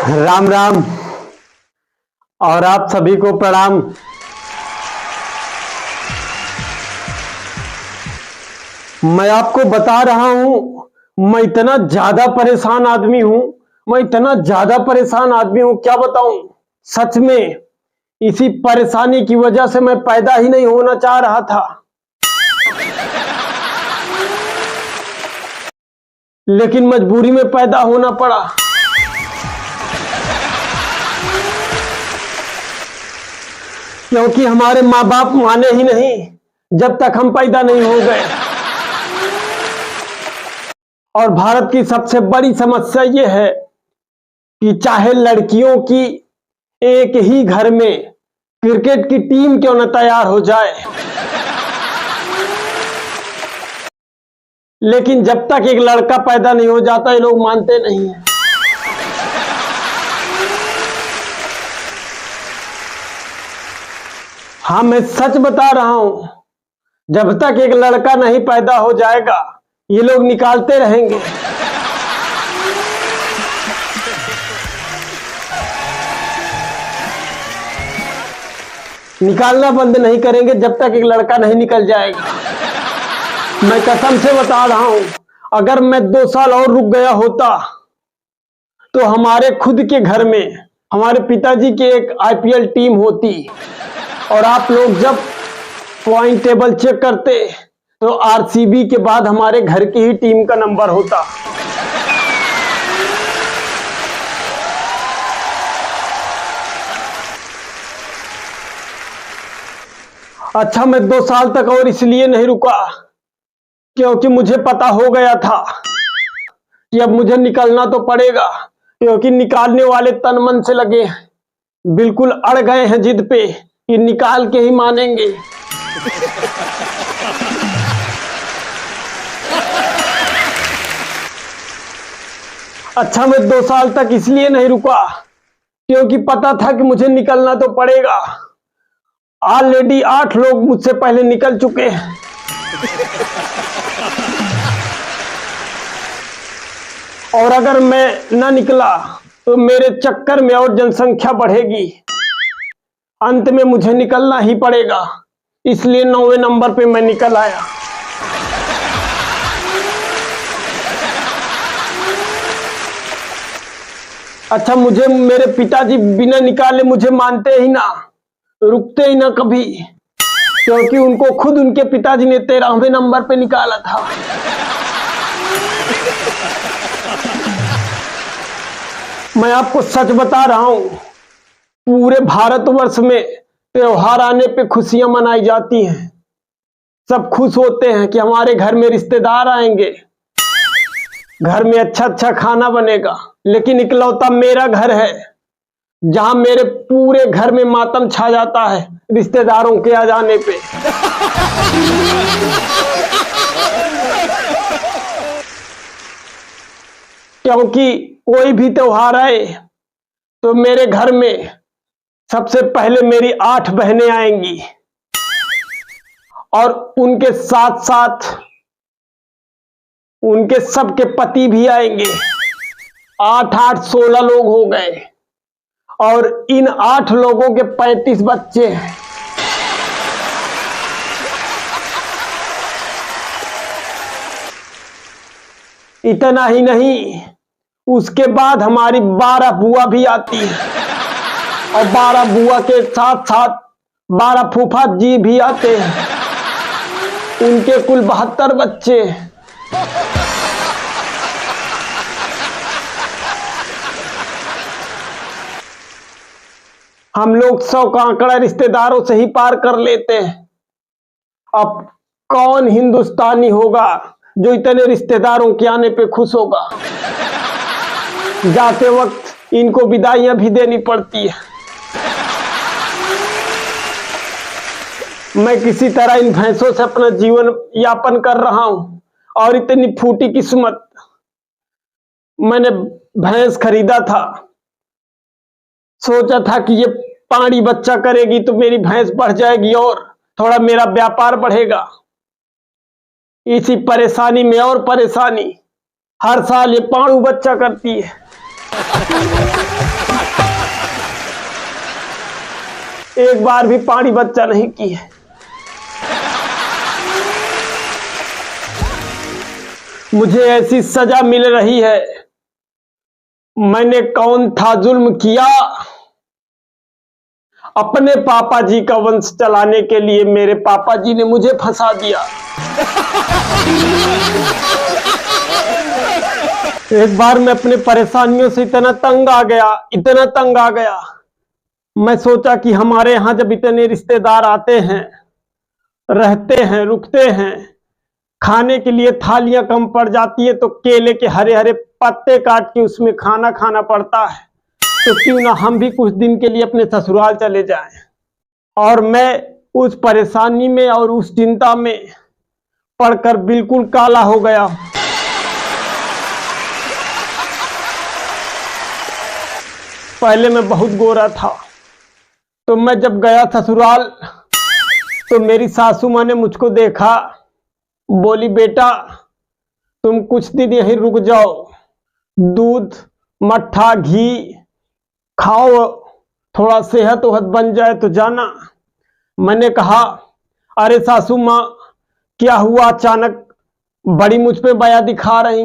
राम राम और आप सभी को प्रणाम। मैं आपको बता रहा हूं, मैं इतना ज्यादा परेशान आदमी हूं, क्या बताऊं। सच में इसी परेशानी की वजह से मैं पैदा ही नहीं होना चाह रहा था, लेकिन मजबूरी में पैदा होना पड़ा। क्योंकि हमारे माँ बाप माने ही नहीं जब तक हम पैदा नहीं हो गए। और भारत की सबसे बड़ी समस्या यह है कि चाहे लड़कियों की एक ही घर में क्रिकेट की टीम क्यों न तैयार हो जाए, लेकिन जब तक एक लड़का पैदा नहीं हो जाता ये लोग मानते नहीं हैं। हाँ, मैं सच बता रहा हूं, जब तक एक लड़का नहीं पैदा हो जाएगा ये लोग निकालते रहेंगे। निकालना बंद नहीं करेंगे जब तक एक लड़का नहीं निकल जाएगा। मैं कसम से बता रहा हूं, अगर मैं 2 साल और रुक गया होता तो हमारे खुद के घर में हमारे पिताजी की एक आईपीएल टीम होती, और आप लोग जब पॉइंट टेबल चेक करते तो आरसीबी के बाद हमारे घर की ही टीम का नंबर होता। अच्छा, मैं 2 साल तक और इसलिए नहीं रुका क्योंकि मुझे पता हो गया था कि अब मुझे निकलना तो पड़ेगा, क्योंकि निकालने वाले तन मन से लगे हैं, बिल्कुल अड़ गए हैं जिद पे कि निकाल के ही मानेंगे। अच्छा, मैं 2 साल तक इसलिए नहीं रुका क्योंकि पता था कि मुझे निकलना तो पड़ेगा। ऑलरेडी 8 लोग मुझसे पहले निकल चुके हैं। और अगर मैं ना निकला तो मेरे चक्कर में और जनसंख्या बढ़ेगी, अंत में मुझे निकलना ही पड़ेगा। इसलिए 9वें नंबर पे मैं निकल आया। अच्छा, मुझे मेरे पिताजी बिना निकाले मुझे मानते ही ना, रुकते ही ना कभी, क्योंकि उनको खुद उनके पिताजी ने 13वें नंबर पे निकाला था। मैं आपको सच बता रहा हूं, पूरे भारतवर्ष में त्योहार आने पे खुशियां मनाई जाती हैं। सब खुश होते हैं कि हमारे घर में रिश्तेदार आएंगे, घर में अच्छा अच्छा खाना बनेगा, लेकिन इकलौता मेरा घर है जहां मेरे पूरे घर में मातम छा जाता है रिश्तेदारों के आ जाने पे। क्योंकि कोई भी त्योहार आए तो मेरे घर में सबसे पहले मेरी 8 बहनें आएंगी, और उनके साथ साथ उनके सबके पति भी आएंगे। 8 16 लोग हो गए, और इन 8 लोगों के 35 बच्चे हैं। इतना ही नहीं, उसके बाद हमारी 12 बुआ भी आती है, और 12 बुआ के साथ साथ 12 फूफा जी भी आते हैं। उनके कुल 72 बच्चे। हम लोग 100 का आंकड़ा रिश्तेदारों से ही पार कर लेते हैं। अब कौन हिंदुस्तानी होगा जो इतने रिश्तेदारों के आने पे खुश होगा। जाते वक्त इनको विदाइयां भी देनी पड़ती है। मैं किसी तरह इन भैंसों से अपना जीवन यापन कर रहा हूं, और इतनी फूटी किस्मत, मैंने भैंस खरीदा था, सोचा था कि ये पानी बच्चा करेगी तो मेरी भैंस बढ़ जाएगी और थोड़ा मेरा व्यापार बढ़ेगा। इसी परेशानी में और परेशानी, हर साल ये पाड़ू बच्चा करती है। एक बार भी पानी बच्चा नहीं की है। मुझे ऐसी सजा मिल रही है, मैंने कौन था जुल्म किया? अपने पापा जी का वंश चलाने के लिए मेरे पापा जी ने मुझे फंसा दिया। एक बार मैं अपने परेशानियों से इतना तंग आ गया, मैं सोचा कि हमारे यहाँ जब इतने रिश्तेदार आते हैं, रहते हैं, रुकते हैं, खाने के लिए थालियां कम पड़ जाती है तो केले के हरे हरे पत्ते काट के उसमें खाना खाना पड़ता है। तो क्यों ना हम भी कुछ दिन के लिए अपने ससुराल चले जाएं। और मैं उस परेशानी में और उस चिंता में पड़कर बिल्कुल काला हो गया। पहले मैं बहुत गोरा था, तो मैं जब गया ससुराल तो मेरी सासू माँ ने मुझको देखा, बोली बेटा तुम कुछ दिन यहीं रुक जाओ, दूध मट्ठा घी खाओ, थोड़ा सेहत वहत बन जाए तो जाना। मैंने कहा अरे सासू माँ क्या हुआ, अचानक बड़ी मुझ पे बया दिखा रही हैं।